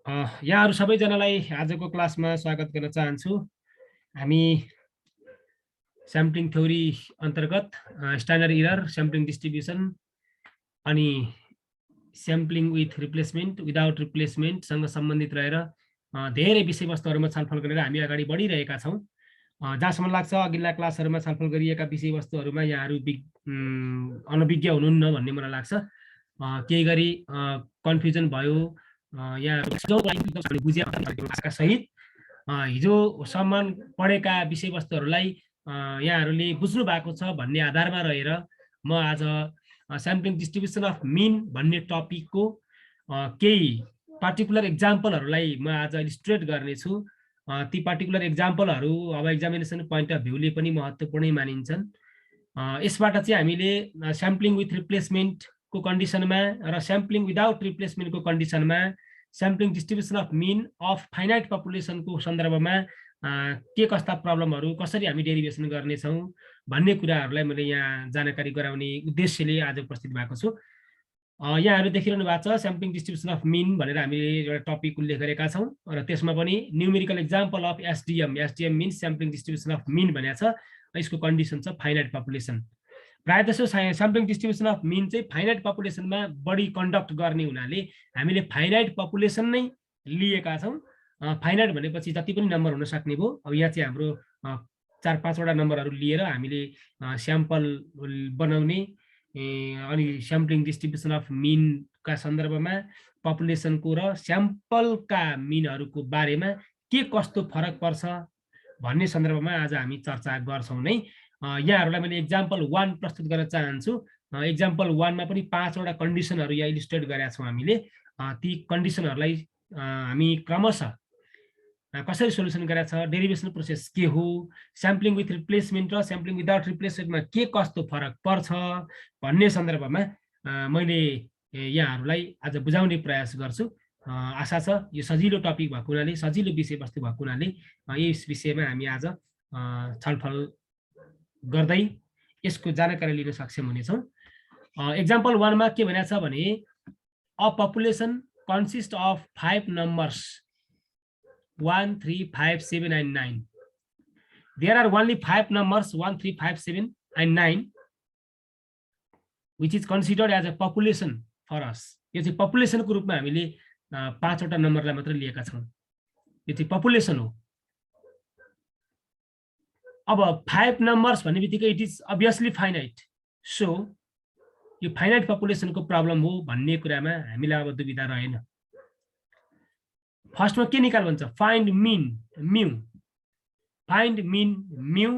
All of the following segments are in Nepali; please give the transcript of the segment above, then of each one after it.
यहाँहरू सबैजनालाई आजको क्लासमा स्वागत गर्न चाहन्छु। हामी स्याम्पलिङ थ्योरी अन्तर्गत स्ट्यान्डर्ड एरर, स्याम्पलिङ डिस्ट्रिब्युसन अनि स्याम्पलिङ विथ रिप्लेसमेन्ट, विदाउट रिप्लेसमेन्टसँग सम्बन्धित रहेर धेरै विषयवस्तुहरूमा छलफल गरेर हामी अगाडि बढिरहेका छौँ। जहाँसम्म लाग्छ अघिल्ला क्लासहरूमा छलफल गरिएका विषयवस्तुहरूमा यहाँहरू अनभिज्ञ हुनुहुन्न भन्ने मलाई लाग्छ। केही गरी कन्फ्युजन भयो सहित हिजोसम्म पढेका विषयवस्तुहरूलाई यहाँहरूले बुझ्नु भएको छ भन्ने आधारमा रहेर म आज स्याम्पलिङ डिस्ट्रिब्युसन अफ मिन भन्ने टपिकको केही पार्टिकुलर एक्जाम्पलहरूलाई म आज इलिस्ट्रेट गर्नेछु। ती पार्टिकुलर एक्जाम्पलहरू अब एक्जामिनेसन पोइन्ट अफ भ्यूले पनि महत्त्वपूर्णै मानिन्छन्। यसबाट चाहिँ हामीले स्याम्पलिङ विथ रिप्लेसमेन्टको कन्डिसनमा र स्याम्पलिङ विदाउट रिप्लेसमेन्टको कन्डिसनमा sampling distribution of mean of finite पपुलेसनको सन्दर्भमा के कस्ता प्रब्लमहरू कसरी हामी डेरिभेसन गर्नेछौँ भन्ने कुराहरूलाई मैले यहाँ जानकारी गराउने उद्देश्यले आज उपस्थित भएको छु। यहाँहरू देखिरहनु भएको छ स्याम्पलिङ डिस्ट्रिब्युसन अफ मिन भनेर हामीले एउटा टपिक उल्लेख गरेका छौँ र त्यसमा पनि numerical example of SDM means sampling distribution of mean भनेको छ। यसको कन्डिसन छ फाइनाइट पपुलेसन। प्रायः जसो स्याम्पलिङ डिस्ट्रिब्युसन अफ मिन चाहिँ फाइनाइट पपुलेसनमा बढी कन्डक्ट गर्ने हुनाले हामीले फाइनाइट पपुलेसन नै लिएका छौँ। फाइनाइट भनेपछि जति पनि नम्बर हुन सक्ने भयो। अब यहाँ चाहिँ हाम्रो 4-5वटा नम्बरहरू लिएर हामीले स्याम्पल बनाउने अनि स्याम्पलिङ डिस्ट्रिब्युसन अफ मिनका सन्दर्भमा पपुलेसनको र स्याम्पलका मिनहरूको बारेमा के कस्तो फरक पर्छ भन्ने सन्दर्भमा आज हामी चर्चा गर्छौँ नै। यहाँहरूलाई मैले एक्जाम्पल 1 प्रस्तुत गर्न चाहन्छु। एक्जाम्पल 1मा पनि 5वटा कन्डिसनहरू यहाँ इलिस्ट्रेट गरेका छौँ हामीले। ती कन्डिसनहरूलाई हामी क्रमशः कसरी सोल्युसन गरेका छ, डेरिभेसन प्रोसेस के हो, स्याम्पलिङ विथ रिप्लेसमेन्ट र स्याम्पलिङ विदाउट रिप्लेसमेन्टमा के कस्तो फरक पर्छ भन्ने सन्दर्भमा मैले यहाँहरूलाई आज बुझाउने प्रयास गर्छु। आशा छ यो सजिलो टपिक भएको हुनाले, सजिलो विषयवस्तु भएको हुनाले यस विषयमा हामी आज छलफल गर्दै यसको जानकारी लिन सक्षम हुनेछौँ। एक्जाम्पल 1मा के भनेको छ भने a population consist of 5 numbers 1, 3, 5, 7 and 9. There are only 5 numbers 1, 3, 5, 7 and 9 which is considered as a population for us. यो चाहिँ पपुलेसनको रूपमा हामीले 5वटा नम्बरलाई मात्र लिएका छौँ। यो चाहिँ पपुलेसन हो। अब 5 नम्बर्स भन्ने बित्तिकै it is obviously finite. So यो फाइनाइट पपुलेसनको प्रब्लम हो भन्ने कुरामा हामीलाई अब दुविधा रहेन। फर्स्टमा के निकाल भन्छ, find mean mu, find mean mu,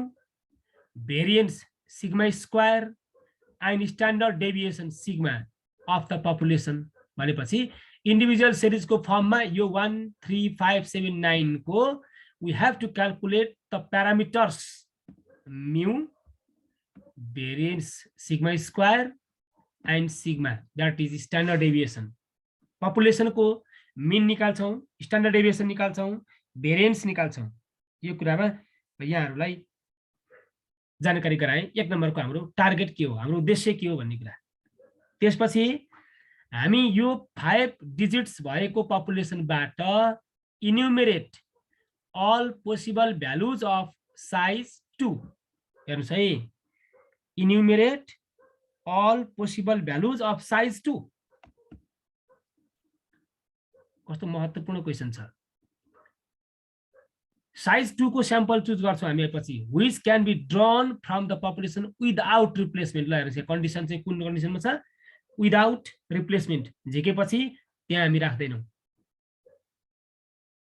variance sigma square and standard deviation sigma of the population भनेपछि इन्डिभिजुअल सिरिजको फर्ममा यो 1, 3, 5, 7, 9 को we have to calculate the parameters mu, variance sigma square and sigma, that is standard deviation. Population को mean निकाल्छौँ, standard deviation निकाल्छौँ, variance निकाल्छौँ। यो कुरामा यहाँहरूलाई जानकारी गराएँ। 1 नम्बरको हाम्रो टार्गेट के हो, हाम्रो उद्देश्य के हो भन्ने कुरा। त्यसपछि हामी यो 5 डिजिट्स भएको पपुलेसनबाट इन्युमेरेट all possible values of size 2. हेर्नुस् है, enumerate all possible values of size 2. कस्तो महत्त्वपूर्ण क्वेशन छ। साइज 2 को स्याम्पल चुज गर्छौँ हामी पछि, which can be drawn from the population without replacement. ल हेर्नुस्, कन्डिसन चाहिँ कुन कन्डिसनमा छ, विदाउट रिप्लेसमेन्ट झिकेपछि त्यहाँ हामी राख्दैनौँ।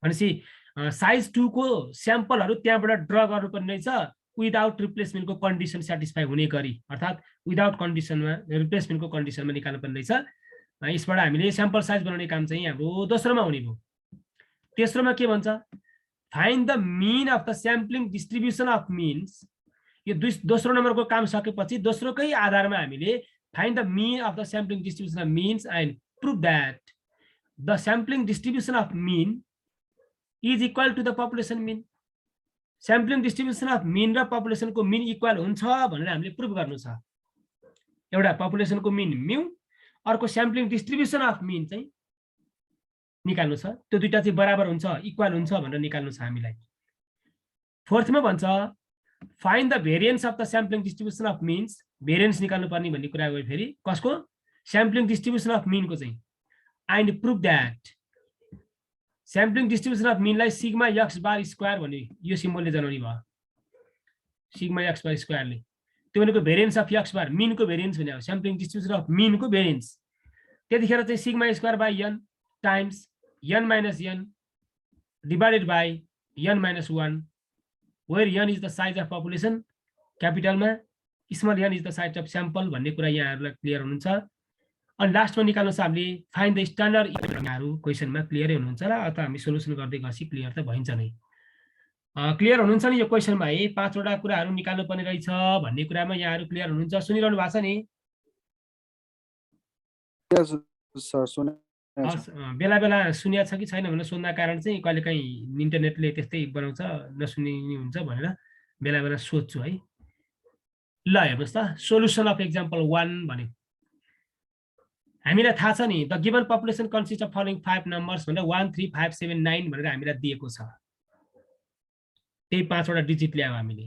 भनेपछि साइज 2 को स्याम्पलहरू त्यहाँबाट ड्र गर्नुपर्ने रहेछ विदाउट रिप्लेसमेन्टको कन्डिसन सेटिस्फाई हुने गरी, अर्थात् विदाउट कन्डिसनमा रिप्लेसमेन्टको कन्डिसनमा निकाल्नुपर्ने रहेछ। यसबाट हामीले स्याम्पल साइज बनाउने काम चाहिँ हाम्रो दोस्रोमा हुने भयो। तेस्रोमा के भन्छ, find the mean of the sampling distribution of means. यो दोस्रो नम्बरको काम सकेपछि दोस्रोकै आधारमा हामीले find the mean of the sampling distribution of means and prove that the sampling distribution of mean is equal to the population mean. Sampling distribution of mean र पपुलेसनको मिन इक्वल हुन्छ भनेर हामीले प्रुभ गर्नु छ। एउटा पपुलेसनको मिन म्यू, अर्को स्याम्पलिङ डिस्ट्रिब्युसन अफ मिन चाहिँ निकाल्नु छ त्यो दुईटा चाहिँ बराबर हुन्छ इक्वल हुन्छ भनेर निकाल्नु छ हामीलाई फोर्थमा भन्छ find the variance of the sampling distribution of means variance निकाल्नु पर्ने भन्ने कुरा गयो फेरि कसको स्याम्पलिङ डिस्ट्रिब्युसन अफ मिनको चाहिँ and prove that sampling distribution of मिनलाई सिग्मा एक्स बार स्क्वायर भन्ने यो सिम्बलले जनाउने भयो सिग्मा एक्स बार स्क्वायरले त्यो भनेको भेरिएन्स अफ एक्स बार मिनको भेरिएन्स भने हो स्याम्पलिङ डिस्ट्रिब्युसन अफ मिनको भेरिएन्स त्यतिखेर चाहिँ sigma square by N times N minus N divided by N minus 1 where N is the size of population क्यापिटलमा small N is the size of sample भन्ने कुरा यहाँहरूलाई क्लियर हुनुहुन्छ अनि लास्टमा निकाल्नु छ हामीले फाइन्ड द स्ट्यान्डर्ड यहाँहरू क्वेसनमा क्लियरै हुनुहुन्छ र अथवा हामी सोल्युसन गर्दै गएपछि क्लियर त भइन्छ नै क्लियर हुनुहुन्छ नि यो क्वेसनमा है 5 वटा कुराहरू निकाल्नु पर्ने रहेछ भन्ने कुरामा यहाँहरू क्लियर हुनुहुन्छ सुनिरहनु भएको छ नि बेला बेला सुनिया छ कि छैन भनेर सोध्न कारण चाहिँ कहिलेकाहीँ इन्टरनेटले त्यस्तै बनाउँछ नसुनिने हुन्छ भनेर बेला बेला सोध्छु है ल हेर्नुहोस् त सोल्युसन अफ एक्जाम्पल 1 भने हामीलाई थाहा छ नि the given population consist of following 5 numbers भनेर 1 3 5 7 9 भनेर हामीलाई दिएको छ त्यही 5 वटा डिजिट ल्यायो हामीले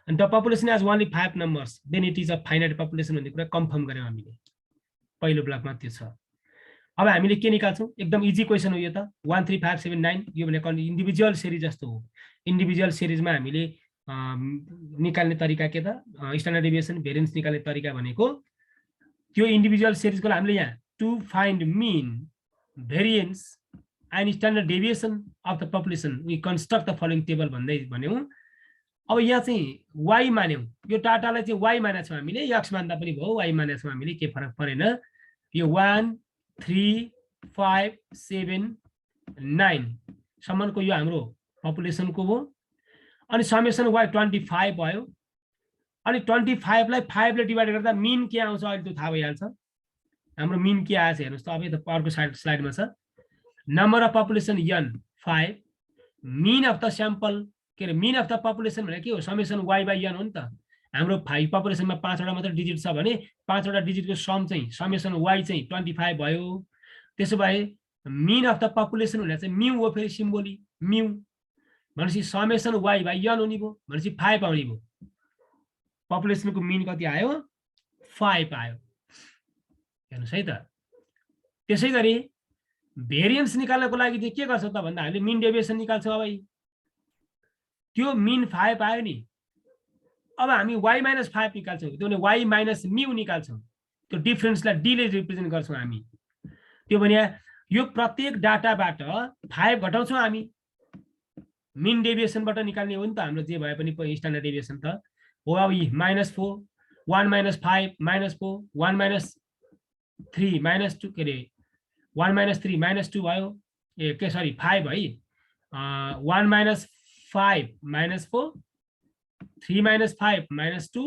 अनि the population as only 5 numbers then it is a finite population भन्ने कुरा कन्फर्म गर्यौँ हामीले पहिलो ब्लकमा त्यो छ अब हामीले के निकाल्छौँ एकदम इजी क्वेसन हो यो त 1 3 5 7 9 यो भनेको इन्डिभिजुअल सिरिज जस्तो हो इन्डिभिजुअल सिरिजमा हामीले निकाल्ने तरिका के त स्ट्यान्डर्ड डेभिएसन भेरिएन्स निकाल्ने तरिका भनेको त्यो इन्डिभिजुअल सिरिजको हामीले यहाँ to find mean variance and standard deviation of the population we construct the following table भन्दै भन्यौँ अब यहाँ चाहिँ वाइ मान्यौँ यो डाटालाई चाहिँ वाइ मानेको छौँ हामीले एक्स मान्दा पनि भयो वाइ मानेको छौँ हामीले के फरक परेन यो 1 3 5 7 9 सम्मको यो हाम्रो पपुलेसनको हो अनि समेसन वाइ 25 भयो अनि 25 लाई 5 ले डिभाइड गर्दा मिन के आउँछ अहिले त्यो थाहा भइहाल्छ हाम्रो मिन के आएछ हेर्नुस् त अब यो त अर्को स्लाइडमा छ number of population n 5 mean of the sample के अरे मिन अफ द पपुलेसन भनेको के हो समेसन y बाई n हो नि त हाम्रो 5 पपुलेसनमा 5 वटा मात्र डिजिट छ भने 5 वटा डिजिटको सम चाहिँ समेसन y चाहिँ 25 भयो त्यसो भए मिन अफ द पपुलेसन भनेको चाहिँ म्यू हो फेरि सिम्बोली म्यू भनेपछि समेसन y बाई n हुने भयो भनेपछि 5 आउने भयो पपुलेसनको मिन कति आयो 5 आयो हेर्नुस् है त त्यसै गरी भेरिएन्स निकाल्नको लागि चाहिँ के गर्छौँ त भन्दा हामीले मिन डेभिएसन निकाल्छौँ अब त्यो मिन 5 आयो नि अब हामी y माइनस 5 निकाल्छौँ त्यो भने y माइनस म्यू निकाल्छौँ त्यो डिफरेन्सलाई d ले रिप्रेजेन्ट गर्छौँ हामी त्यो भने यो प्रत्येक डाटाबाट 5 घटाउँछौँ हामी मिन डेभिएसनबाट निकाल्ने हो नि त हाम्रो जे भए पनि स्ट्यान्डर्ड डेभिएसन त हो अब -4 1 माइनस 5 -4 1 माइनस 3 -2 के अरे 1 माइनस 3 -2 भयो ए के सरी 5 है 1 minus 5 -4 3 minus 5 -2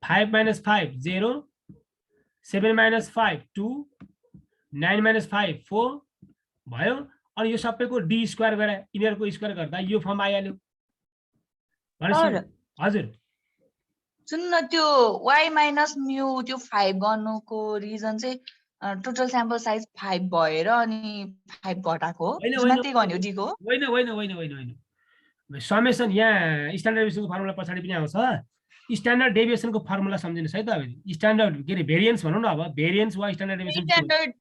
5 minus 5 0 7 minus 5 2 9 minus 5 4 भयो अनि यो सबैको डी स्क्वायर गरेर यिनीहरूको स्क्वायर गर्दा यो फर्म आइहाल्यो हजुर सुन्न त्यो y माइनस म्यू त्यो 5 गर्नुको रिजन चाहिँ टोटल स्याम्पल साइज 5 भएर अनि 5 घटाको मात्रै गर्ने हो डीको होइन होइन होइन होइन होइन समेसन यहाँ स्ट्यान्डर्ड डेभिएसनको फर्मुला पछाडि पनि आउँछ स्ट्यान्डर्ड डेभिएसनको फर्मुला सम्झिनुस् है त स्ट्यान्डर्ड के अरे भेरिएन्स भनौँ न अब भेरिएन्स वा स्ट्यान्डर्ड डेभिएसन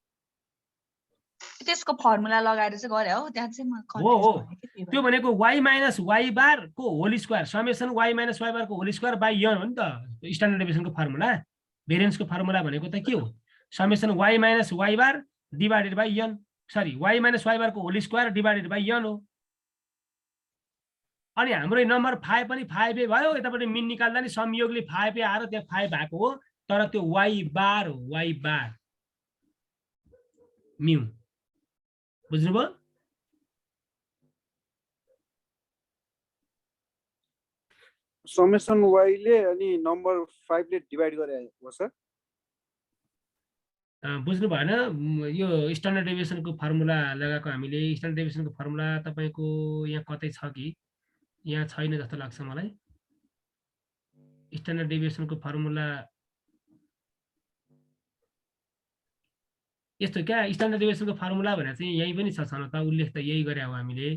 त्यसको फर्मुला लगाएर चाहिँ गरे हो त्यहाँ चाहिँ म हो त्यो भनेको y माइनस y बार को whole square summation y minus y bar को होल स्क्वायर बाई n हो नि त स्ट्यान्डर्ड डेभिएसनको फर्मुला भेरिएन्सको फर्मुला भनेको त के हो summation y minus y bar divided by n sorry y minus y bar को whole square divided by n हो अनि हाम्रो नम्बर 5 पनि 5 भयो यतापट्टि मिन निकाल्दा नि संयोगले 5 आएर त्यहाँ 5 भएको हो तर त्यो y बार हो y बार म्यू बुझ्नुभयो समेसन y ले अनि नम्बर 5 ले डिभाइड गरे हो सर बुझ्नु भएन यो स्ट्यान्डर्ड डेभिएसनको फर्मुला लगाएको हामीले स्ट्यान्डर्ड डेभिएसनको फर्मुला तपाईको यहाँ कतै छ कि यहाँ छैन जस्तो लाग्छ मलाई स्ट्यान्डर्ड डेभिएसनको फर्मुला यस्तो क्या स्ट्यान्डर्ड डेभिएसनको फर्मुला भनेर चाहिँ यही पनि छ छन त उल्लेख त यही गरे हो हामीले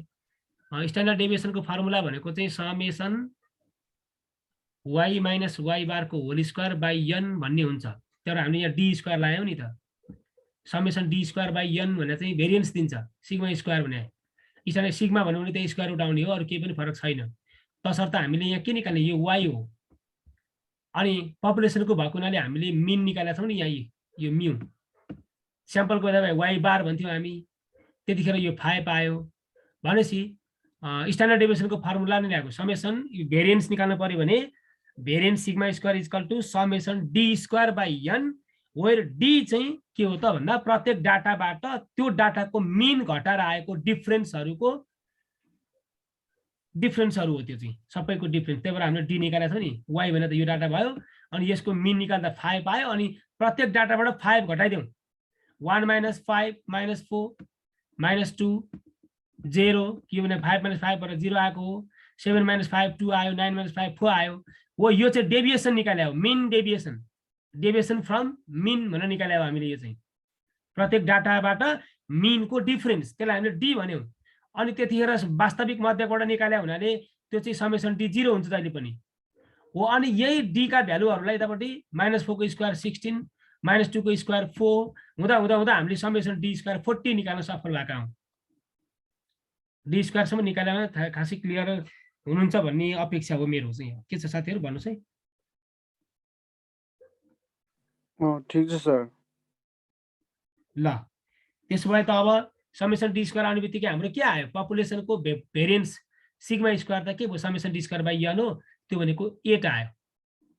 स्ट्यान्डर्ड डेभिएसनको फर्मुला भनेको चाहिँ summation y minus y bar को होल स्क्वायर बाई n भन्ने हुन्छ तर हामीले यहाँ d स्क्वायर लायौं नि त summation d square by n भनेर चाहिँ भेरिएन्स दिन्छ सिग्मा स्क्वायर भने स्ट्यान्डर्ड सिग्मा भन्यो भने त स्क्वायर रुट आउने हो अरु केही पनि फरक छैन तसर्थ हामीले यहाँ के निकाल्ने यो y हो अनि पपुलेसनको भएको हुनाले हामीले मिन निकालेका छौं नि यहाँ यो म्यु स्याम्पलको बेलामा y बार भन्थ्यौं हामी त्यतिखेर यो 5 आयो भनेपछि स्ट्यान्डर्ड डेभिएसनको फर्मुला नै ल्याएको समेसन भेरिएन्स निकाल्नु पर्यो भने variance sigma square equal to summation d square by n where d चाहिँ के हो त भन्दा प्रत्येक डाटाबाट त्यो डाटाको मिन घटाएर आएको डिफरेन्सहरुको डिफरेन्सहरु हो त्यो चाहिँ सबैको डिफरेन्स त्यही भएर हामीले d निकालेको छ नि y भने त यो डाटा भयो अनि यसको मिन निकाल्दा 5 आयो अनि प्रत्येक डाटाबाट 5 घटाइदेऊ 1 - 5 - 4 - 2 0 के भने 5 - 5 बाट 0 आएको हो 7 - 5 2 आयो 9 - 5 4 आयो हो यो चाहिँ डेभिएसन निकाले हो मिन डेभिएसन फ्रम मिन भनेर निकाले हो हामीले यो चाहिँ प्रत्येक डाटाबाट मिनको डिफरेन्स त्यसलाई हामीले डी भन्यौं अनि त्यतिखेर वास्तविक मध्यबाट निकाले हुनाले त्यो चाहिँ समेसन डी 0 हुन्छ जहिले पनि हो अनि यही डी का भ्यालुहरुलाई यतापट्टि -4 को स्क्वायर 16 -2 को स्क्वायर 4 हुँदा हुँदा हुँदा हामीले समेसन डी स्क्वायर 40 निकाल्न सफल भएका हौं डी स्क्वायर सम्म निकालेमा खासै क्लियर हुनुहुन्छ भन्ने अपेक्षा हो मेरो चाहिँ के छ साथीहरु भन्नुस् है ठीक छ सर ल त्यसोभए त अब समेसन डी स्क्वायर आउने बित्तिकै हाम्रो के आयो पपुलेसनको भेरिएन्स सिग्मा स्क्वायर त के भयो summation D square by n हो त्यो भनेको 8 आयो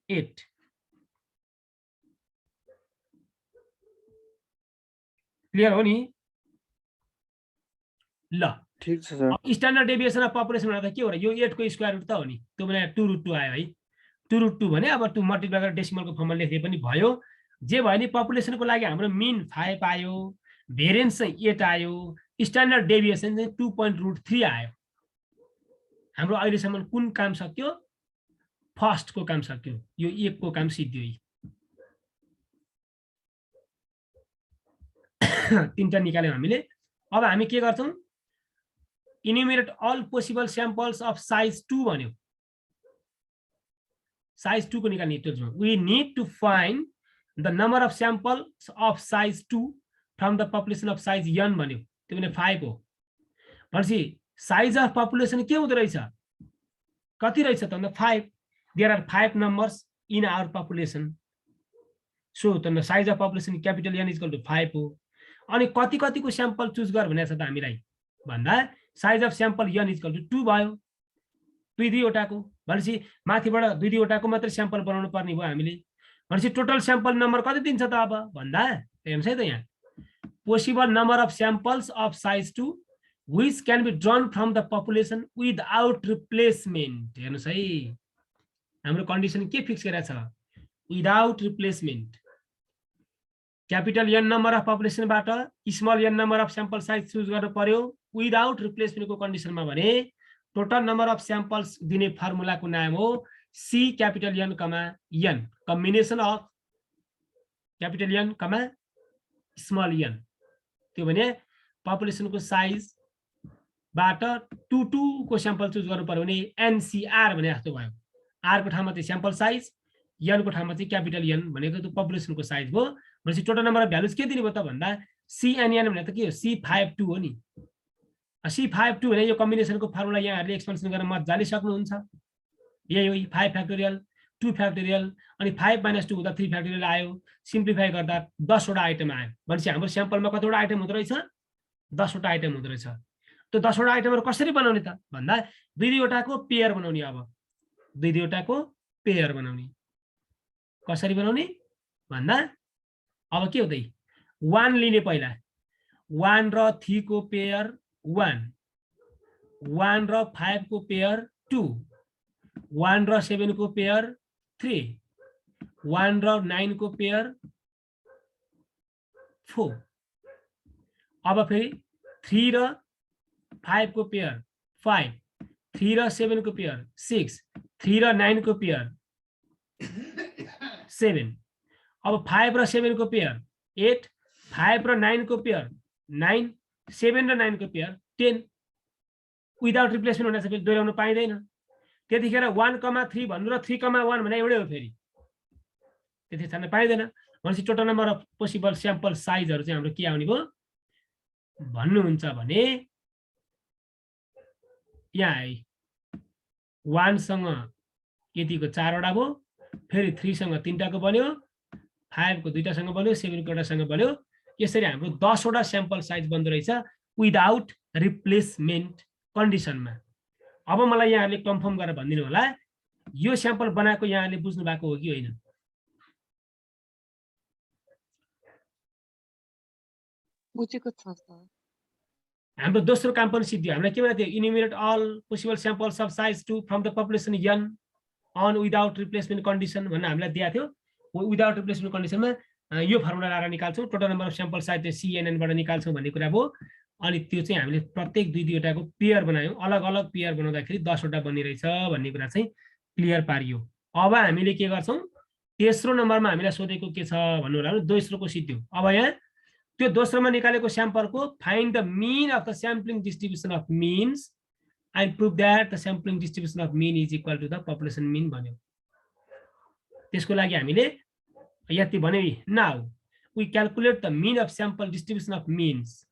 8 क्लियर हो नि ल ठीक छ sir standard deviation of population भन्दा के हो र यो 8 को स्क्वायर रुट त हो नि त्यो भने 2√2 आयो है 2√2 भने अब 2 मल्टिप्लाई गरेर डेसिमलको फर्ममा लेखे पनि भयो जे भयो नि पपुलेसनको लागि हाम्रो मिन 5 आयो भेरिएन्स चाहिँ 8 आयो स्ट्यान्डर्ड डेभिएसन चाहिँ 2.√3 आयो हाम्रो अहिलेसम्म कुन काम सक्यो फर्स्ट को काम सक्यो यो 1 को काम सिद्धियो तीनटा निकाल्यौं हामीले अब हामी के गर्छौं enumerate all possible samples of size 2 भन्यो size 2 को निकाल्ने equation we need to find the number of samples of size 2 from the population of size n भन्यो त्यो भने 5 हो भनेपछि size of population के हुँदै रहेछ कति रहेछ त भन्दा 5 there are 5 numbers in our population so the size of population capital N is equal to 5 हो अनि कति कतिको स्याम्पल चुज गर भनेछ त हामीलाई भन्दा size of sample n is equal to 2 भयो दुई वटाको भनेपछि माथिबाट दुई वटाको मात्र स्याम्पल बनाउनु पर्ने भयो हामीले भनेपछि टोटल स्याम्पल नम्बर कति दिन्छ त अब भन्दा हेर्नुस् है त यहाँ possible number of samples of size 2 which can be drawn from the population without replacement हेर्नुस् है हाम्रो कन्डिसन के फिक्स गरेको छ without replacement capital n number of population बाट small n number of sample size choose गर्नु पर्यो विदाउट रिप्लेसमेन्ट को कन्डिसनमा भने टोटल नम्बर अफ स्याम्पल्स दिने फर्मुला को नाम हो C capital N comma n combination of capital N comma small n त्यो भने पपुलेसन को साइज बाट 2 को स्याम्पल चुज गर्नु पर्यो भने NCR भने जस्तो भयो R को ठाउँमा चाहिँ स्याम्पल साइज n को ठाउँमा चाहिँ क्यापिटल N भनेको त्यो पपुलेसन को साइज भयो भनेपछि टोटल नम्बर अफ भ्यालुज के दिने भयो त भन्दा CNN भने त के हो C52 हो नि C52 भने यो कम्बिनेसनको फर्मुला यहाँहरुले एक्सपेन्सन गर्न मजाले सक्नुहुन्छ यही हो 5 फ्याक्टोरियल 2 फ्याक्टोरियल अनि 5 - 2 हुँदा 3 फ्याक्टोरियल आयो सिम्प्लिफाई गर्दा 10 वटा आइटम आयो भनेपछि हाम्रो स्याम्पलमा कतिवटा आइटम हुँदै रहेछ 10 वटा आइटम हुँदै रहेछ त्यो 10 वटा आइटमहरु कसरी बनाउने त भन्दा दुई वटाको पेयर बनाउने अब दुई वटाको पेयर बनाउने कसरी बनाउने भन्दा अब के हुँदै 1 लिने पहिला 1 र 3 को पेयर 1 1 र 5 को पेयर 2 1 र 7 को पेयर 3 1 र 9 को पेयर 4 अब फेरि 3 र 5 को पेयर 5 3 र 7 को पेयर 6 3 र 9 को पेयर 7 अब 5 र 7 को पेयर 8 5 र 9 को पेयर 9, 7 र 9 को पेयर 10 विदाउट रिप्लेसमेन्ट हुँदा फेरि दोहोऱ्याउन पाइँदैन। त्यतिखेर 1,3 भन्नु र 3,1 भने एउटै हो फेरि, त्यति छान्न पाइँदैन। भनेपछि total number of possible sample साइजहरू चाहिँ हाम्रो के आउने भयो भन्नुहुन्छ भने यहाँ है 1 सँग यतिको 4 वटा भयो, फेरि 3 सँग 3टाको बन्यो, 5 को 2टासँग बन्यो, 7 को एउटासँग बन्यो। यसरी हाम्रो 10 वटा स्याम्पल साइज बन्दो रहेछ विदाउट रिप्लेसमेन्ट कन्डिसनमा। अब मलाई यहाँहरूले कन्फर्म गरेर भनिदिनु होला यो स्याम्पल बनाएको यहाँहरूले बुझ्नु भएको हो कि होइन? बुझेको छ सर। हाम्रो दोस्रो काम पनि सिद्धियो। हामीलाई के भनेको थियो? Enumerate all possible samples of size two from the population n on without replacement condition भनेर हामीलाई दिएको थियो। विदाउट रिप्लेसमेन्ट कन्डिसनमा यो फर्मुला लगाएर निकाल्छौँ, total number of sample size चाहिँ CNN बाट निकाल्छौँ भन्ने कुरा भयो। अनि त्यो चाहिँ हामीले प्रत्येक 2-2वटाको पेयर बनायौँ, अलग अलग पेयर बनाउँदाखेरि 10 वटा बनिरहेछ भन्ने कुरा चाहिँ क्लियर पारियो। अब हामीले के गर्छौँ? तेस्रो नम्बरमा हामीलाई सोधेको के छ भन्नु होला भने दोस्रोको सिद्धियो। अब यहाँ त्यो दोस्रोमा निकालेको स्याम्पलको find the mean of the sampling distribution of means and prove that the sampling distribution of mean is equal to the population mean भन्यो। त्यसको लागि हामीले यति भन्यो, now we calculate the mean of sample distribution of means,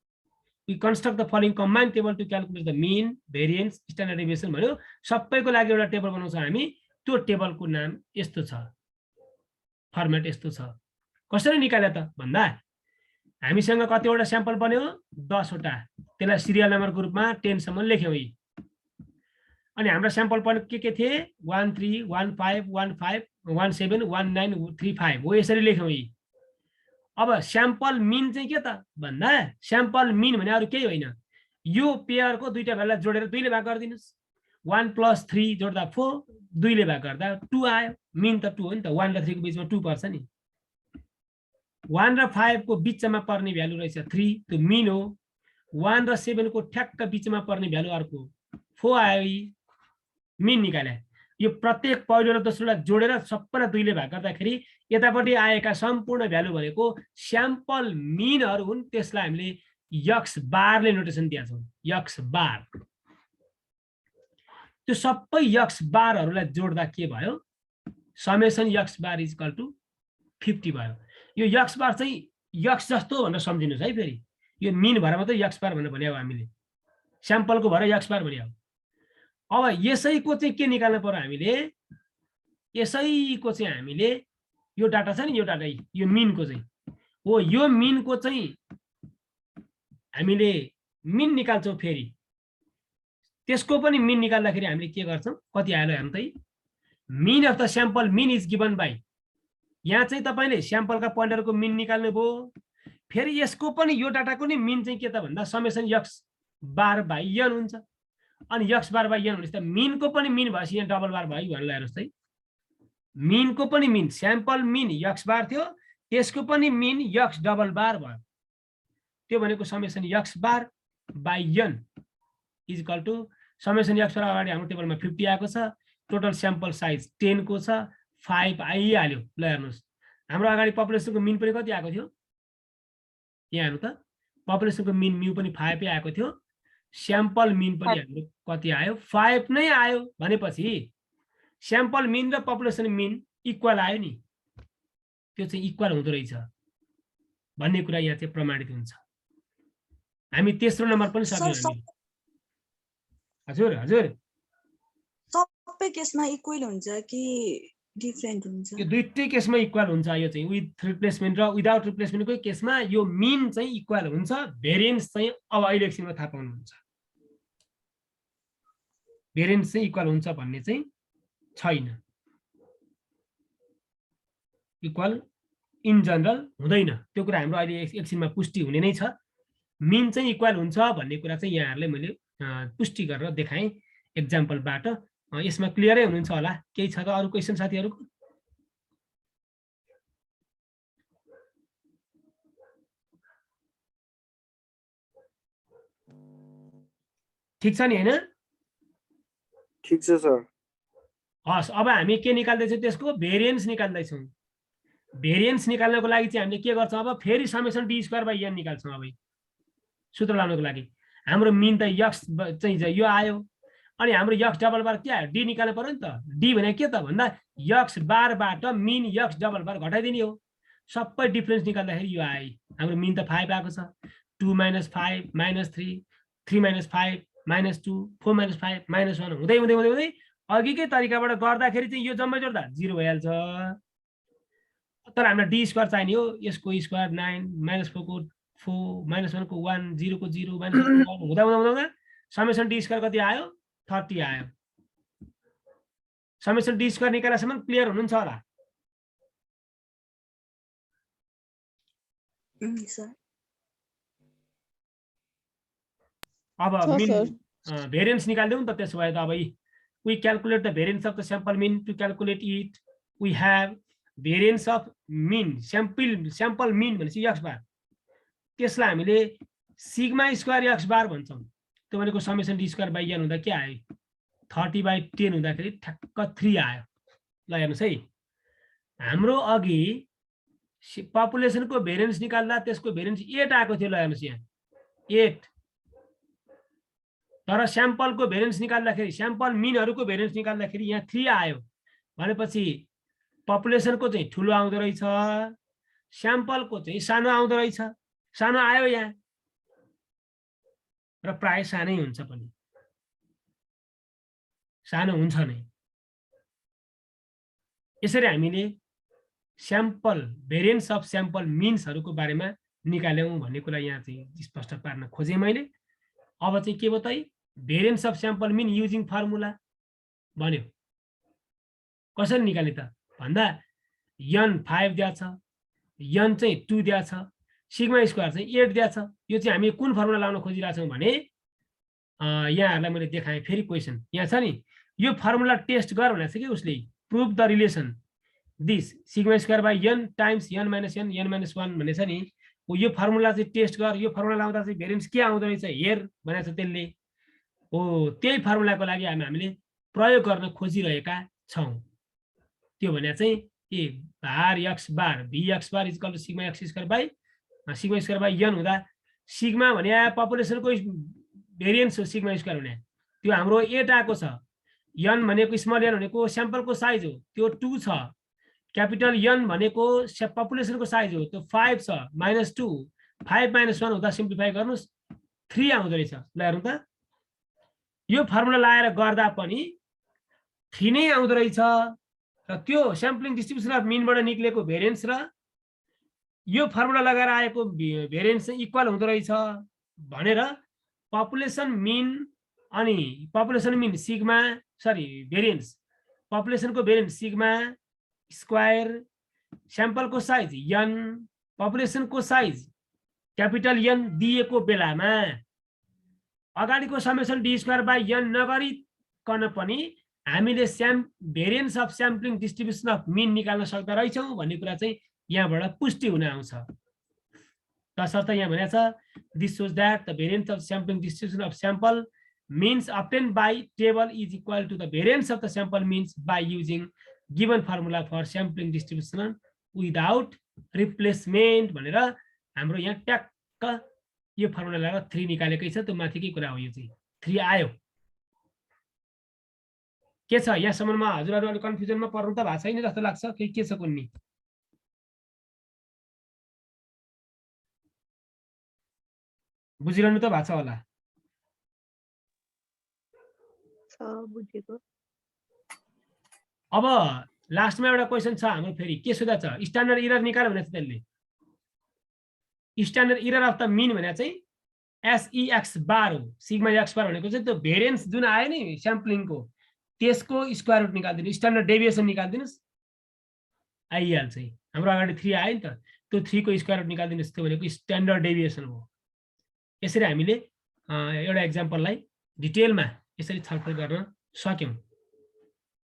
we construct the following combined table to calculate the mean variance standard deviation भन्यो। सबैको लागि एउटा टेबल बनाउँछौँ हामी। त्यो टेबलको नाम यस्तो छ, फर्मेट यस्तो छ। कसरी निकाल्यो त भन्दा हामीसँग कतिवटा स्याम्पल बन्यो? 10 वटा। त्यसलाई सिरियल नम्बरको रूपमा 10 सम्म लेख्यौँ। अनि हाम्रो स्याम्पल पनि के थिए? 1 3 1 5 1 5 1 7 1 9 3 5 हो, यसरी लेख्यौँ। अब स्याम्पल मिन चाहिँ के त भन्दा स्याम्पल मिन भने अरू केही होइन, यो पेयरको दुईटा भ्यालुलाई जोडेर 2 ले भाग गरिदिनुस्। 1 + 3 जोड्दा 4, 2 ले भाग गर्दा 2 आयो। मिन त 2 हो नि त, 1 र 3 को बिचमा 2 पर्छ नि। 1 र 5 को बिचमा पर्ने भ्यालु रहेछ 3, त्यो मिन हो। 1 र 7 को ठ्याक्क बिचमा पर्ने भ्यालु अर्को 4 आयो, मिन निकाले। यो प्रत्येक पहिलो र दोस्रोलाई जोडेर सबैलाई 2 ले भाग गर्दाखेरि यतापट्टि आएका सम्पूर्ण भ्यालु भनेको स्याम्पल मिनहरू हुन्। त्यसलाई हामीले यक्स बारले नोटेसन दिएका छौँ, यक्स बार। त्यो सबै यक्स बारहरूलाई जोड्दा के भयो? Summation x bar is equal to 50 भयो। यो यक्स बार चाहिँ यक्स जस्तो भनेर सम्झिनुहोस् है। फेरि यो मिन भएर मात्रै यक्स बार भनेर भन्यो हामीले, स्याम्पलको भएर यक्स बार भन्यो। अब यसैको चाहिँ के निकाल्नु पर्यो हामीले? यसैको चाहिँ हामीले यो डाटा छ नि, यो डाटा यो मिनको चाहिँ हो। यो मिनको चाहिँ हामीले मिन निकाल्छौँ। फेरि त्यसको पनि मिन निकाल्दाखेरि हामीले के गर्छौँ? कति आयो हेर्नु त। Mean of the sample mean is given by, यहाँ चाहिँ तपाईँले स्याम्पलका पोइन्टरको मिन निकाल्नु भयो। फेरि यसको पनि यो डाटाको नि मिन चाहिँ के त भन्दा summation x bar by n हुन्छ। अनि यक्स बार बाई n भनेपछि त मिनको पनि मिन भएपछि यहाँ डबल बार भयो भनेर हेर्नुहोस् त। मिनको पनि mean, sample mean x bar थियो, त्यसको पनि मिन यक्स डबल बार भयो। त्यो भनेको summation x bar by n is equal to summation x bar. अगाडि हाम्रो टेबलमा 50 आएको छ, टोटल स्याम्पल साइज 10 को छ, 5 आइहाल्यो। ल हेर्नुहोस्, हाम्रो अगाडि पपुलेसनको मिन पनि कति आएको थियो? यहाँ हेर्नु त, पपुलेसनको मिन म्यू पनि 5 आएको थियो, स्याम्पल मिन पनि हाम्रो कति आयो? 5 नै आयो। भनेपछि स्याम्पल मिन र पपुलेसन मिन इक्वल आयो नि, त्यो चाहिँ इक्वल हुँदो रहेछ भन्ने कुरा यहाँ चाहिँ प्रमाणित हुन्छ। हामी तेस्रो नम्बर पनि सक्यौँ। हजुर हजुर, सबै केसमा इक्वल हुन्छ कि डिफरेन्ट हुन्छ? यो दुईटै केसमा इक्वल हुन्छ। यो चाहिँ विथ रिप्लेसमेन्ट र विदाउट रिप्लेसमेन्टकै केसमा यो मिन चाहिँ इक्वल हुन्छ। भेरिएन्स चाहिँ अब अहिले एकछिनमा थाहा पाउनुहुन्छ। भेरिएन्स चाहिँ इक्वल हुन्छ भन्ने चाहिँ छैन, इक्वल इन जनरल हुँदैन। त्यो कुरा हाम्रो अहिले एकछिनमा पुष्टि हुने नै छ। मिन चाहिँ इक्वल हुन्छ भन्ने कुरा चाहिँ यहाँहरूले मैले पुष्टि गरेर देखाएँ एक्जाम्पलबाट। यसमा क्लियरै हुनुहुन्छ होला? केही छ त अरू क्वेसन साथीहरूको? ठिक छ नि, होइन? ठिक छ सर। हस्, अब हामी के निकाल्दैछौँ? त्यसको भेरिएन्स निकाल्दैछौँ। भेरिएन्स निकाल्नको लागि चाहिँ हामीले के गर्छौँ अब फेरि summation D square by n निकाल्छौँ। अब सूत्र लाउनको लागि हाम्रो मिन त यक्स चाहिँ यो आयो अनि हाम्रो यक्स डबल बार के आयो डी निकाल्नु पर्यो नि त। डी भने के त भन्दा यक्स बारबाट मिन यक्स डबल बार घटाइदिने हो। सबै डिफरेन्स निकाल्दाखेरि यो आयो। हाम्रो मिन त 5 आएको छ। 2 - 5 - 3 3 - 5 -2 4 - 5 -1 हुँदै हुँदै हुँदै हुँदै अघिकै तरिकाबाट गर्दाखेरि चाहिँ यो जम्मै जोड्दा 0 भइहाल्छ। तर हामीलाई डी स्क्वायर चाहिने हो। यसको स्क्वायर 9 -4 को 4 -1 को 1 0 को 0 -1 हुँदा हुँदा हुँदा समेसन डी स्क्वायर कति आयो 30 आयो। समेसन डी स्क्वायर निकालेसम्म क्लियर हुनुहुन्छ होला? सर अब मिन भेरिएन्स निकाल्दिउँ त। त्यसो भए त अब we calculate the variance of the sample mean. To calculate it we have variance of mean sample mean भनेपछि x बार। त्यसलाई हामीले सिग्मा स्क्वायर x बार भन्छौँ। त्यो भनेको summation D square by an हुँदा के आयो 30/10 हुँदाखेरि ठ्याक्क 3 आयो। ल हेर्नुहोस् है हाम्रो अघि पपुलेसनको भेरिएन्स निकाल्दा त्यसको भेरिएन्स 8 आएको थियो। ल हेर्नुहोस् यहाँ 8। तर स्याम्पलको भेरिएन्स निकाल्दाखेरि स्याम्पल मिनहरूको भेरिएन्स निकाल्दाखेरि यहाँ 3 आयो। भनेपछि पपुलेसनको चाहिँ ठुलो आउँदो रहेछ, स्याम्पलको चाहिँ सानो आउँदो रहेछ। सानो आयो यहाँ र प्राय सानै हुन्छ पनि, सानो हुन्छ नै। यसरी हामीले स्याम्पल भेरिएन्स अफ स्याम्पल मिन्सहरूको बारेमा निकाल्यौँ भन्ने कुरा यहाँ चाहिँ स्पष्ट पार्न खोजेँ मैले। अब चाहिँ के बताएँ variance of sample mean using formula भन्यो। कसरी निकाल्ने त भन्दा n 5 दिया छ, n चाहिँ 2 दिया छ, सिग्मा स्क्वायर चाहिँ 8 दिया छ। यो चाहिँ हामी कुन फर्मुला लाउन खोजिरहेछौँ भने यहाँहरूलाई मैले देखाएँ। फेरि क्वेसन यहाँ छ नि, यो फर्मुला टेस्ट गर भनेको छ कि उसले prove the relation this sigma square by n times n - n n - 1 भन्ने छ नि। यो फर्मुला चाहिँ टेस्ट गर, यो फर्मुला लाउँदा चाहिँ भेरिएन्स के आउँदो रहेछ हेर भनेको छ त्यसले। हो त्यही फर्मुलाको लागि हामीले प्रयोग गर्न खोजिरहेका छौँ। त्यो भने चाहिँ के भार x bar vx bar equal to sigma x square by sigma square by n हुँदा सिग्मा भने पपुलेसनको भेरिएन्स हो। सिग्मा स्क्वायर भने त्यो हाम्रो 8 आएको छ। n भनेको स्मल n भनेको स्याम्पलको साइज हो, त्यो 2 छ। क्यापिटल n भनेको पपुलेसनको साइज हो, त्यो 5 छ। -2 5 - 1 हुँदा सिम्प्लिफाई गर्नुहोस् 3 आउँदो रहेछ। ल हेर्नु त यो फर्मुला लाएर गर्दा पनि 3 नै आउँदो रहेछ। र त्यो स्याम्पलिङ डिस्ट्रिब्युसन अफ मिनबाट निक्लेको भेरिएन्स र यो फर्मुला लगाएर आएको भेरिएन्स चाहिँ इक्वल हुँदो रहेछ भनेर पपुलेसन मिन अनि पपुलेसन मिन सिग्मा भेरिएन्स पपुलेसनको भेरिएन्स सिग्मा स्क्वायर स्याम्पलको साइज n पपुलेसनको साइज क्यापिटल n दिएको बेलामा अगाडिको summation D square by n नगरिकन पनि हामीले variance of sampling distribution of mean निकाल्न सक्दा रहेछौँ भन्ने कुरा चाहिँ यहाँबाट पुष्टि हुन आउँछ। तसर्थ यहाँ भनेको छ this shows that the variance of sampling distribution of sample means obtained by table is equal to the variance of the sample means by using given formula for sampling distribution without replacement भनेर हाम्रो यहाँ ट्याक्क यो फर्मुला लगाएर 3 निकालेकै छ। त्यो माथिकै कुरा हो। यो चाहिँ 3 आयो। के छ यहाँसम्ममा हजुरहरू अलिक कन्फ्युजनमा पर्नु त भएको छैन जस्तो लाग्छ। के छ कुन्नी बुझिरहनु त भएको छ होला? बुझेको। अब लास्टमा एउटा क्वेसन छ हाम्रो। फेरि के सोधा छ स्ट्यान्डर्ड इरर निकाल भनेको छ त्यसले। Standard error of the mean भने चाहिँ SEX बार हो। सिग्मा x बार भनेको चाहिँ त्यो भेरिएन्स जुन आयो नि स्याम्पलिङको त्यसको स्क्वायर रुट निकाल्दिनु, स्ट्यान्डर्ड डेभिएसन निकाल्दिनुस् आइहाल्छ। हाम्रो अगाडि 3 आयो नि त, त्यो 3 को स्क्वायर रुट निकाल्दिनुस्। त्यो भनेको स्ट्यान्डर्ड डेभिएसन हो। यसरी हामीले एउटा एक्जाम्पललाई डिटेलमा यसरी छलफल गर्न सक्यौँ।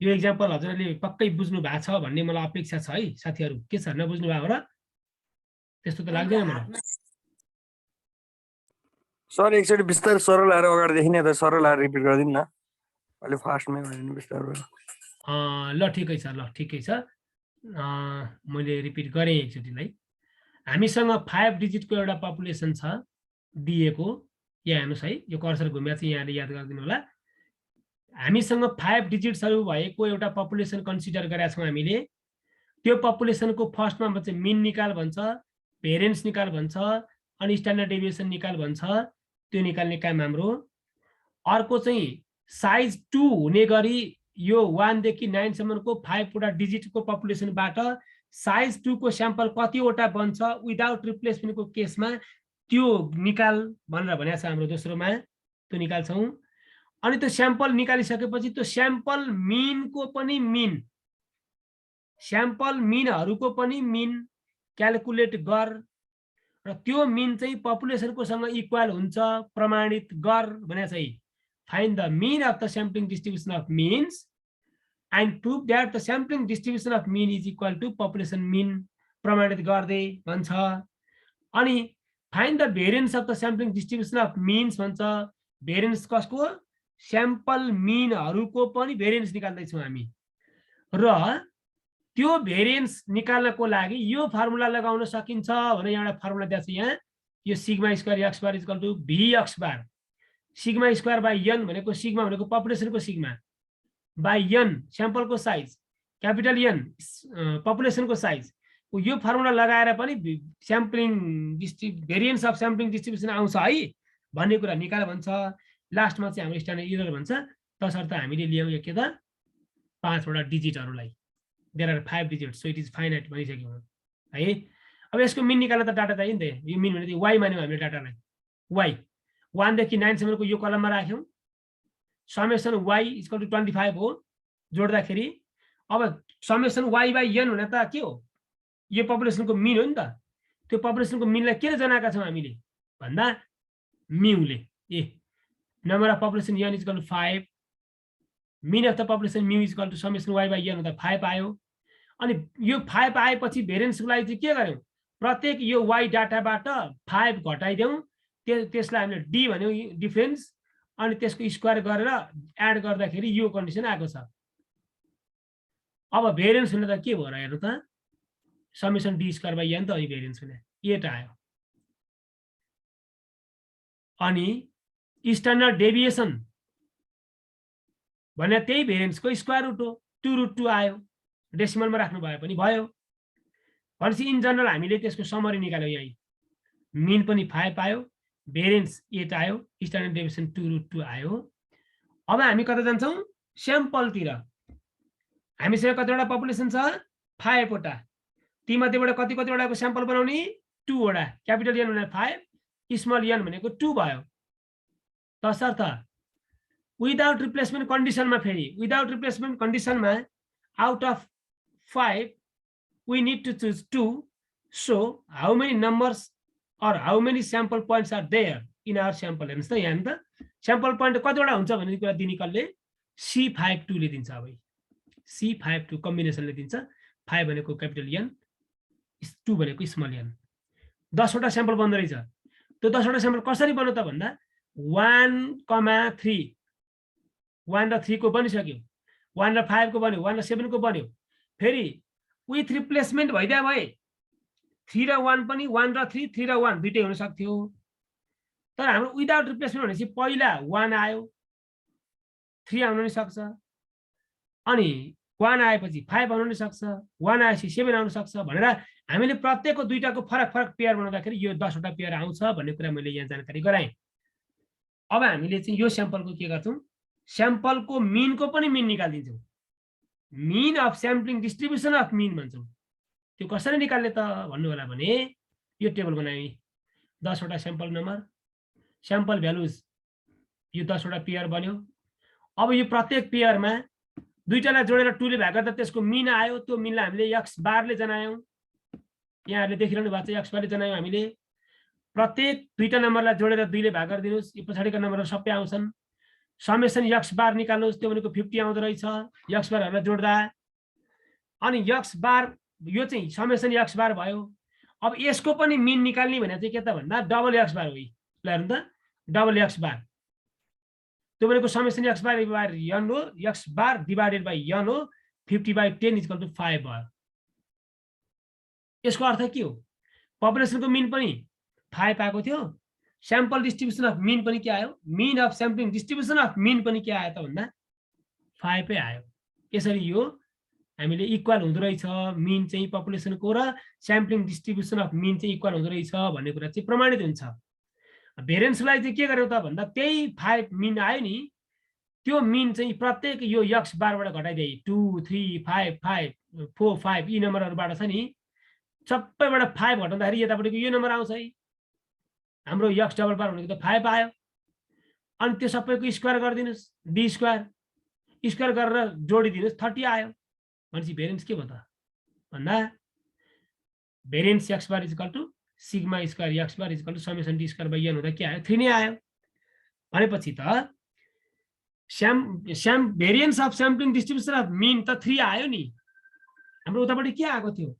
यो एक्जाम्पल हजुरहरूले पक्कै बुझ्नु भएको छ भन्ने मलाई अपेक्षा छ है साथीहरू। के छ नबुझ्नु भएको र? त्यस्तो त लाग्दैन मलाई। सर एकचोटि बिस्तारै सरल आएर अगाडिदेखि नै त सरल आएर रिपिट गरिदिनु न। अलि फास्टमै गरिदिनु बिस्तारै। ल ठिकै छ, ल ठिकै छ। मैले रिपिट गरेँ एकचोटिलाई। हामीसँग 5 डिजिटको एउटा पपुलेसन छ दिएको, यहाँ हेर्नुहोस् है, यो कर्सर घुमेर चाहिँ यहाँले याद गरिदिनु होला। हामीसँग 5 डिजिट्सहरू भएको एउटा पपुलेसन कन्सिडर गरेका छौँ हामीले। त्यो पपुलेसनको फर्स्टमा चाहिँ मिन निकाल भन्छ, भेरिएन्स निकाल भन्छ, अनि स्ट्यान्डर्ड डेभिएसन निकाल भन्छ। त्यो निकाल्ने काम हाम्रो। अर्को चाहिँ साइज 2 हुने गरी यो 1 देखि 9 सम्मको 5 वटा डिजिटको पपुलेसनबाट साइज 2 को स्याम्पल कतिवटा बन्छ विदाउट रिप्लेसमेन्टको केसमा त्यो निकाल भनेर भनेको छ हाम्रो दोस्रोमा। त्यो निकाल्छौँ। अनि त्यो स्याम्पल निकालिसकेपछि त्यो स्याम्पल मिनको पनि मिन, स्याम्पल मिनहरूको पनि मिन क्यालकुलेट गर र त्यो मिन चाहिँ पपुलेसनको सँग इक्वल हुन्छ प्रमाणित गर भनेको चाहिँ find the mean of the sampling distribution of means and prove that the sampling distribution of mean is equal to population mean प्रमाणित गर्दै भन्छ। अनि find the variance of the sampling distribution of means भन्छ। भेरिएन्स कसको? स्याम्पल मिनहरूको पनि भेरिएन्स निकाल्दैछौँ हामी। र त्यो भेरिएन्स निकाल्नको लागि यो फर्मुला लगाउन सकिन्छ भने एउटा फर्मुला दिएको छ यहाँ, यो sigma square X bar equal to V X bar. Sigma square by N भनेको सिग्मा भनेको पपुलेसनको सिग्मा बाई एन स्याम्पलको साइज, क्यापिटल एन पपुलेसनको साइज। यो फर्मुला लगाएर पनि sampling variance of sampling distribution आउँछ है भन्ने कुरा निकाल भन्छ। लास्टमा चाहिँ हाम्रो स्ट्यान्डर्ड एरर भन्छ, तसर्थ हामीले लियौँ यो के त 5 वटा डिजिटहरूलाई। There are 5 digit so it is finite भनिसक्यौँ है। अब यसको मिन निकाल्न त डाटा चाहियो नि त। यो मिन भने वाइ मान्यौँ हामीले डाटालाई। वाइ 1 देखि 9 सम्मको यो कलममा राख्यौँ। समेसन वाइ इक्वल टु 25 हो जोड्दाखेरि। अब समेसन वाइ बाई एन हुन त के हो? यो पपुलेसनको मिन हो नि त। त्यो पपुलेसनको मिनलाई के जनाएका छौँ हामीले भन्दा म्युले number of population N equal to 5, mean of the population mu equal to summation Y by an हुँदा 5 आयो। अनि यो 5 आएपछि भेरिएन्सको लागि चाहिँ के गर्यौँ? प्रत्येक यो वाइ डाटाबाट 5 घटाइदेऊ, त्यसलाई हामीले डी भन्यौँ डिफरेन्स, अनि त्यसको स्क्वायर गरेर एड गर्दाखेरि यो कन्डिसन आएको छ। अब भेरिएन्स हुने त के भयो र हेर्नु त, summation D square by n त अनि भेरिएन्स हुने 8 आयो। अनि स्ट्यान्डर्ड डेभिएसन भने त्यही भेरिएन्सको स्क्वायर रुट हो, 2√2 आयो। डेसिमलमा राख्नु भए पनि भयो। भनेपछि इन जनरल हामीले त्यसको समरी निकाल्यौँ। यही मिन पनि 5 आयो, भेरिएन्स 8 आयो, स्ट्यान्डर्ड डेभिएसन 2√2 आयो। अब हामी कता जान्छौँ? स्याम्पलतिर। हामीसँग कतिवटा पपुलेसन छ? 5 वटा। तीमध्येबाट कतिवटाको स्याम्पल बनाउने? 2 वटा। क्यापिटल एन भने 5, स्मल एन भनेको 2 भयो। तसर्थ विदाउट रिप्लेसमेन्ट कन्डिसनमा फेरि विदाउट रिप्लेसमेन्ट कन्डिसनमा out of 5 we need to choose 2. So how many numbers or how many sample points are there in our sample? हेर्नुहोस् त यहाँ त स्याम्पल पोइन्ट कतिवटा हुन्छ भन्ने कुरा दिने कसले? C52 ले दिन्छ। अब C52 कम्बिनेसनले दिन्छ। 5 भनेको क्यापिटल एन, 2 भनेको स्मल एन। 10 वटा स्याम्पल बन्द रहेछ। त्यो 10 वटा स्याम्पल कसरी बन्यो त भन्दा 1,3 1 र 3 को बनिसक्यो, 1 र 5 को बन्यो, 1 र 7 को बन्यो। फेरि विथ रिप्लेसमेन्ट भइदिया भए 3 र 1 पनि 1 र 3, 3 र 1 दुइटै हुन सक्थ्यो। तर हाम्रो विदाउट रिप्लेसमेन्ट भनेपछि पहिला 1 आयो, 3 आउन नि सक्छ, अनि 1 आएपछि 5 आउन नि सक्छ, 1 आएपछि 7 आउन सक्छ भनेर हामीले प्रत्येकको दुईटाको फरक फरक पेयर बनाउँदाखेरि यो 10 वटा पेयर आउँछ भन्ने कुरा मैले यहाँ जानकारी गराएँ। अब हामीले चाहिँ यो स्याम्पलको के गर्छौँ? स्याम्पलको मिनको पनि मिन निकालिदिन्छौँ। Mean of sampling distribution of mean भन्छौँ। त्यो कसरी निकाल्ने त भन्नु होला भने यो टेबल बनाएँ। 10 वटा स्याम्पल नम्बर, स्याम्पल भ्यालुज, यो 10 वटा पेयर बन्यो। अब यो प्रत्येक पेयरमा दुईटालाई जोडेर 2 ले भाग गर्दा त्यसको मिन आयो। त्यो मिनलाई हामीले एक्स बारले जनायौँ। यहाँहरूले देखिरहनु भएको छ, एक्स बारले जनायौँ हामीले। प्रत्येक दुईटा नम्बरलाई जोडेर 2 ले भाग गरिदिनुहोस्। यो पछाडिका नम्बरहरू सबै आउँछन्। समेसन एक्स बार निकाल्नुहोस्, त्यो भनेको 50 आउँदो रहेछ एक्स बारहरूलाई जोड्दा। अनि एक्स बार यो चाहिँ समेसन एक्स बार भयो। अब यसको पनि मिन निकाल्ने भने चाहिँ के त भन्दा डबल एक्स बार हो। ल हेर्नु त, डबल एक्स बार त्यो भनेको समेसन एक्स बार एन हो, x bar divided by n हो। 50/10 इक्वल टु 5 भयो। यसको अर्थ के हो? पपुलेसनको मिन पनि 5 आएको थियो, स्याम्पल डिस्ट्रिब्युसन अफ मिन पनि के आयो? Mean of sampling distribution of mean पनि के आयो त भन्दा 5 आयो। यसरी यो हामीले इक्वल हुँदो रहेछ, मिन चाहिँ पपुलेसनको र स्याम्पलिङ डिस्ट्रिब्युसन अफ मिन चाहिँ इक्वल हुँदो रहेछ भन्ने कुरा चाहिँ प्रमाणित हुन्छ। भेरिएन्सलाई चाहिँ के गर्यो त भन्दा त्यही 5 मिन आयो नि, त्यो मिन चाहिँ प्रत्येक यो x बारबाट घटाइदिए 2 3 5 5 4 5 यी नम्बरहरुबाट छ नि, सबैबाट 5 घटाउँदाखेरि यतापट्टिको यो नम्बर आउँछ है। हाम्रो x डबल बार भनेको त 5 आयो। अनि त्यो सबैको स्क्वायर गरिदिनुस्, d स्क्वायर गरेर जोडिदिनुस् 30 आयो। भनेपछि भेरिएन्स के भयो त भन्दा variance x bar equal to sigma square x bar equal to summation d square by n हुँदा के आयो? 3 नै आयो। भनेपछि त variance of sampling distribution of mean त 3 आयो नि। हाम्रो उतापट्टि के आएको थियो?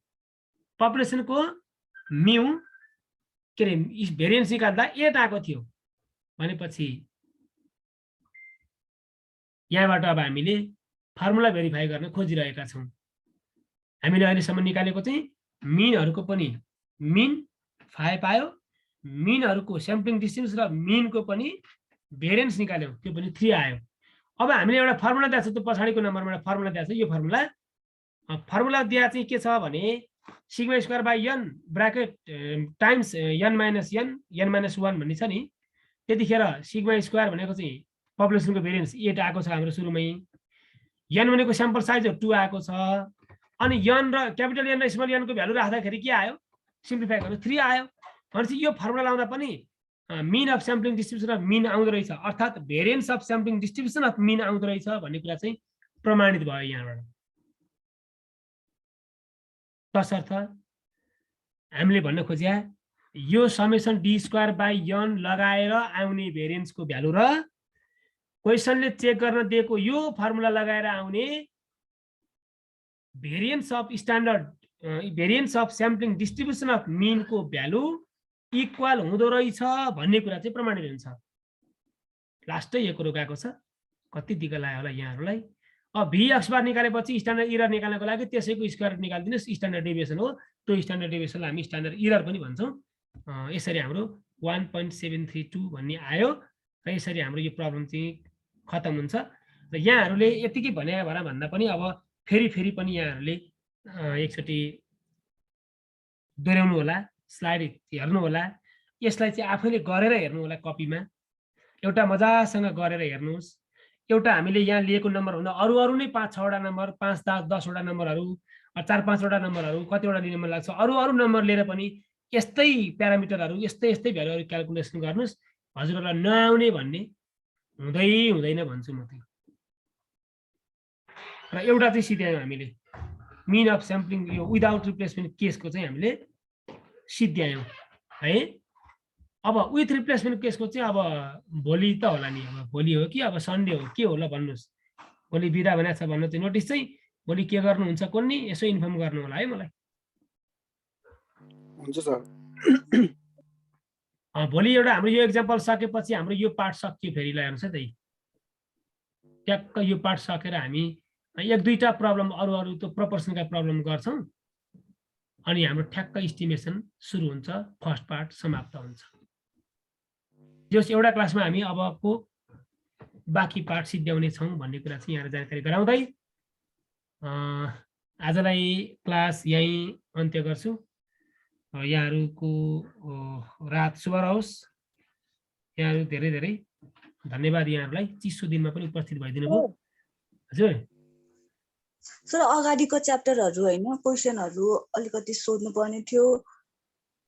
पपुलेसनको म्यू के अरे भेरिएन्स निकाल्दा 8 आएको थियो। भनेपछि यहाँबाट अब हामीले फर्मुला भेरिफाई गर्न खोजिरहेका छौँ। हामीले अहिलेसम्म निकालेको चाहिँ मिनहरुको पनि मिन 5 आयो, मिनहरुको स्याम्पलिङ डिस्ट्रिब्युसन अफ मिनको पनि भेरिएन्स निकाल्यौँ, त्यो पनि 3 आयो। अब हामीले एउटा फर्मुला दिएको छ, त्यो पछाडिको नम्बरमा एउटा फर्मुला दिएको छ। यो फर्मुला दिया चाहिँ के छ भने sigma square by n bracket times n minus n-1 भन्ने छ नि। त्यतिखेर सिग्मा स्क्वायर भनेको चाहिँ पपुलेसनको भेरिएन्स 8 आएको छ हाम्रो सुरुमै, n भनेको स्याम्पल साइज 2 आएको छ, अनि n र क्यापिटल n र स्मल n को भ्यालु राख्दाखेरि के आयो? सिम्प्लिफाई गर्नु 3 आयो। भनेपछि यो फर्मुला लाउँदा पनि mean of sampling distribution of mean आउँदो रहेछ, अर्थात् variance of sampling distribution of mean आउँदो रहेछ भन्ने कुरा चाहिँ प्रमाणित भयो यहाँबाट। तसर्थ हामीले भन्न खोज्या यो summation d square by n लगाएर आउने भेरिएन्सको भ्यालु र क्वेशनले चेक गर्न दिएको यो फर्मुला लगाएर आउने variance of standard variance of sampling distribution of mean को भ्यालु इक्वल हुँदो रहेछ भन्ने कुरा चाहिँ प्रमाणित हुन्छ। लास्टै यो कुरो गएको छ, कति दिक्क लाग्यो होला यहाँहरूलाई। अब vx बार निकालेपछि स्ट्यान्डर्ड इरर निकाल्नको लागि त्यसैको स्क्वायर निकाल्दिनुस्, स्ट्यान्डर्ड डेभिएसन हो। त्यो स्ट्यान्डर्ड डेभिएसनलाई हामी स्ट्यान्डर्ड इरर पनि भन्छौँ। यसरी हाम्रो 1.732 भन्ने आयो र यसरी हाम्रो यो प्रब्लम चाहिँ खतम हुन्छ। र यहाँहरूले यतिकै भने भन्दा पनि अब फेरि पनि यहाँहरूले एकचोटि दोहोऱ्याउनु होला, स्लाइड हेर्नु होला, यसलाई चाहिँ आफैले गरेर हेर्नु होला, कपीमा एउटा मजासँग गरेर हेर्नुहोस्। एउटा हामीले यहाँ लिएको नम्बर भन्दा अरू नै 5-6 वटा नम्बर, 5-10 वटा नम्बरहरू, 4-5 वटा नम्बरहरू कतिवटा लिन मन लाग्छ, अरू नम्बर लिएर पनि यस्तै प्यारामिटरहरू यस्तै भ्यालुहरू क्याल्कुलेसन गर्नुहोस्। हजुरहरूलाई नआउने भन्ने हुँदैन भन्छु म त। र एउटा चाहिँ सिध्यायौँ हामीले मिन अफ स्याम्पलिङ यो विदाउट रिप्लेसमेन्ट केसको चाहिँ हामीले सिध्यायौँ है। अब विथ रिप्लेसमेन्ट केसको चाहिँ अब भोलि त होला नि, अब भोलि हो कि अब सन्डे हो के होला भन्नुहोस्। भोलि बिदा भनेको छ भन्नु चाहिँ नोटिस चाहिँ भोलि के गर्नुहुन्छ कुन्नी यसो इन्फर्म गर्नु होला है मलाई। हुन्छ सर। भोलि एउटा हाम्रो यो एक्जाम्पल सकेपछि हाम्रो यो पार्ट सकियो, फेरि हेर्नुहोस् है त, ट्याक्क यो पार्ट सकेर हामी 1-2टा प्रब्लम अरू त प्रोपोर्सनका प्रब्लम गर्छौँ अनि हाम्रो ठ्याक्क इस्टिमेसन सुरु हुन्छ, फर्स्ट पार्ट समाप्त हुन्छ। जस एउटा क्लासमा हामी अबको बाँकी पार्ट सिद्ध्याउने छौँ भन्ने कुरा चाहिँ यहाँ जानकारी गराउँदै आजलाई क्लास यहीँ अन्त्य गर्छु। यहाँहरूको रात शुभ रहोस्। यहाँहरू धेरै धेरै धन्यवाद। यहाँहरूलाई चिसो दिनमा पनि उपस्थित भइदिनु भयो। हजुर सर, अगाडिको च्याप्टरहरू होइन क्वेसनहरू अलिकति सोध्नु पर्ने थियो,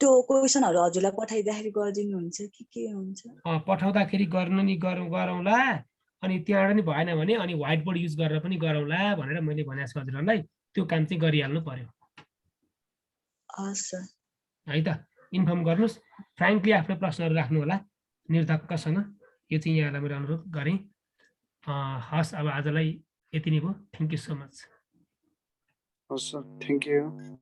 त्यो क्वेसनहरू हजुरलाई पठाइदाखेरि गरिदिनुहुन्छ कि के हुन्छ? पठाउँदाखेरि गर्नु नि गरौँला, अनि त्यहाँबाट नि भएन भने अनि व्हाइट बोर्ड युज गरेर पनि गरौँला भनेर मैले भनेको छु हजुरहरूलाई। त्यो काम चाहिँ गरिहाल्नु पर्यो। हस् सर। है त, इन्फर्म गर्नुहोस्। फ्रेङ्कली आफ्नो प्रश्नहरू राख्नु होला निर्धक्कसँग। यो चाहिँ यहाँलाई मैले अनुरोध गरेँ। हस्, अब आजलाई यति नै भयो। Thank you so much. हस् सर, थ्याङ्क यू।